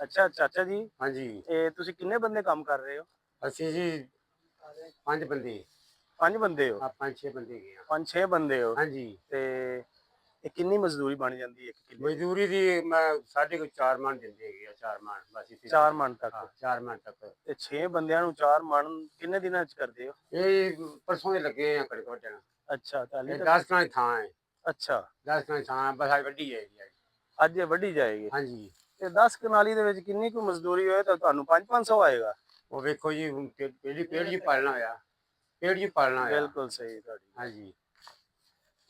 ਅੱਛਾ ਚਾਚਾ ਜੀ, ਹਾਂਜੀ ਇਹ ਤੁਸੀਂ ਕਿੰਨੇ ਬੰਦੇ ਕੰਮ ਕਰ ਰਹੇ ਹੋ? ਅਸੀਂ ਜੀ 5 ਬੰਦੇ। 5 ਬੰਦੇ ਹੋ? 5-6 ਬੰਦੇ ਹੈਗੇ ਆ। 5-6 ਬੰਦੇ ਹੋ ਹਾਂਜੀ ਤੇ ਇਹ ਕਿੰਨੀ ਮਜ਼ਦੂਰੀ ਬਣ ਜਾਂਦੀ ਹੈ ਇੱਕ ਕਿੱਲੇ ਦੀ? ਮਜ਼ਦੂਰੀ ਦੀ ਮੈਂ ਸਾਡੇ ਕੋਲ 4 ਮਣ ਦਿੰਦੇ ਹੈਗੇ ਆ, 4 ਮਣ ਬਸ ਇੱਥੇ 4 ਮਣ ਤੱਕ? ਹਾਂ 4 ਮਣ ਤੱਕ। ਤੇ 6 ਬੰਦਿਆਂ ਨੂੰ 4 ਮਣ ਕਿੰਨੇ ਦਿਨਾਂ ਚ ਕਰਦੇ ਹੋ? ਇਹ ਪਰਸੋਂ ਦੇ ਲੱਗੇ ਆ ਕਣਕ ਵੱਢਣ। ਅੱਛਾ ਤਾਂ ਹਾਲੇ ਇਹ ਤੱਕ? 10 ਕਨਾਲ ਥਾਂ ਹੈ। ਅੱਛਾ 10 ਕਨਾਲ ਥਾਂ ਬਸ ਅੱਜ ਵੱਢੀ ਜਾਏਗੀ। ਅੱਜ ਇਹ ਵੱਢੀ ਜਾਏਗੀ। ਹਾਂਜੀ ਤੇ 10 ਕਨਾਲੀ ਦੇ ਵਿੱਚ ਕਿੰਨੀ ਕੁ ਮਜ਼ਦੂਰੀ ਹੋਏ ਤਾਂ ਤੁਹਾਨੂੰ 500 ਆਏਗਾ? ਉਹ ਵੇਖੋ ਜੀ ਹੁਣ ਪਹਿਲੀ ਪੇੜ ਜੀ ਪਾਲਣਾ ਹੋਇਆ, ਪੇੜ ਜੀ ਪਾਲਣਾ ਹੋਇਆ। ਬਿਲਕੁਲ ਸਹੀ ਤੁਹਾਡੀ। ਹਾਂਜੀ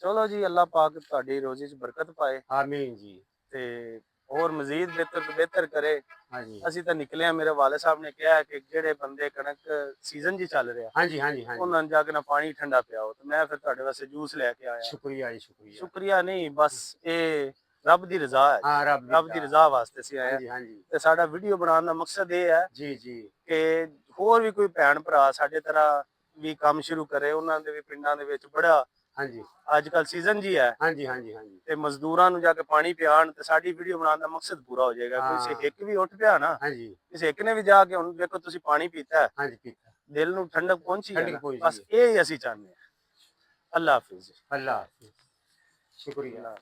ਚਲੋ ਜੀ, ਅੱਲਾਹ ਪਾਕ ਤੁਹਾਡੀ ਰੋਜ਼ੀ 'ਚ ਬਰਕਤ ਪਾਏ ਆਮੀਨ ਜੀ। ਤੇ ਹੋਰ ਮਜ਼ੀਦ ਬਿਹਤਰ ਤੋਂ ਬਿਹਤਰ ਕਰੇ। ਹਾਂਜੀ ਅਸੀਂ ਤਾਂ ਨਿਕਲੇ ਆ, ਮੇਰੇ ਵਾਲੇ ਸਾਹਿਬ ਨੇ ਕਿਹਾ ਕਿ ਜਿਹੜੇ ਬੰਦੇ ਕਣਕ ਸੀਜ਼ਨ ਜੀ ਚੱਲ ਰਿਹਾ ਹਾਂਜੀ ਹਾਂਜੀ ਹਾਂਜੀ ਉਹਨਾਂ ਨੂੰ ਜਾ ਕੇ ਨਾ ਪਾਣੀ ਠੰਡਾ ਪਿਆਓ, ਤੇ ਮੈਂ ਫਿਰ ਤੁਹਾਡੇ ਵਾਸਤੇ ਜੂਸ ਲੈ ਕੇ ਆਇਆ। ਸ਼ੁਕਰੀਆ ਜੀ ਸ਼ੁਕਰੀਆ। ਸ਼ੁਕਰੀਆ ਨਹੀਂ, ਬਸ ਇਹ ਰੱਬ ਦੀ ਰਜ਼ਾ ਹੈ। ਹਾਂ ਰੱਬ ਦੀ ਰਜ਼ਾ ਵਾਸਤੇ ਅਸੀਂ ਆਏ। ਹਾਂਜੀ ਹਾਂਜੀ ਤੇ ਸਾਡਾ ਵੀਡੀਓ ਬਣਾਉਣ ਦਾ ਮਕਸਦ ਇਹ ਹੈ ਜੀ ਜੀ ਕਿ ਹੋਰ ਵੀ ਕੋਈ ਭੈਣ ਭਰਾ ਸਾਡੇ ਤਰ੍ਹਾਂ ਵੀ ਕੰਮ ਸ਼ੁਰੂ ਕਰੇ, ਉਹਨਾਂ ਦੇ ਵੀ ਪਿੰਡਾਂ ਦੇ ਵਿੱਚ ਬੜਾ ਹਾਂਜੀ ਅੱਜ ਕੱਲ ਸੀਜ਼ਨ ਜੀ ਹੈ ਹਾਂਜੀ ਹਾਂਜੀ ਹਾਂਜੀ ਤੇ ਮਜ਼ਦੂਰਾਂ ਨੂੰ ਜਾ ਕੇ ਪਾਣੀ ਪਿਆਉਣ, ਤੇ ਸਾਡੀ ਵੀਡੀਓ ਬਣਾਉਣ ਦਾ ਮਕਸਦ ਪੂਰਾ ਹੋ ਜਾਏਗਾ। ਕੋਈ ਹਾਂ ਇੱਕ ਵੀ ਉੱਠ ਪਿਆ ਨਾ, ਹਾਂਜੀ ਕਿਸੇ ਇੱਕ ਨੇ ਵੀ ਜਾ ਕੇ ਹੁਣ ਵੇਖੋ ਤੁਸੀਂ ਪਾਣੀ ਪੀਤਾ, ਹਾਂਜੀ ਪੀਤਾ ਦਿਲ ਨੂੰ ਠੰਡਕ ਪਹੁੰਚੀ ਹੈ ਠੰਡਕ ਨਾ, ਪਹੁੰਚੀ ਬਸ ਹੈ। ਇਹ ਹੀ ਅਸੀਂ ਚਾਹੁੰਦੇ ਹਾਂ। ਅੱਲਾਹ ਹਾਫਿਜ਼। ਅੱਲਾਹ ਹਾਫਿਜ਼। ਸ਼ੁਕਰੀਆ।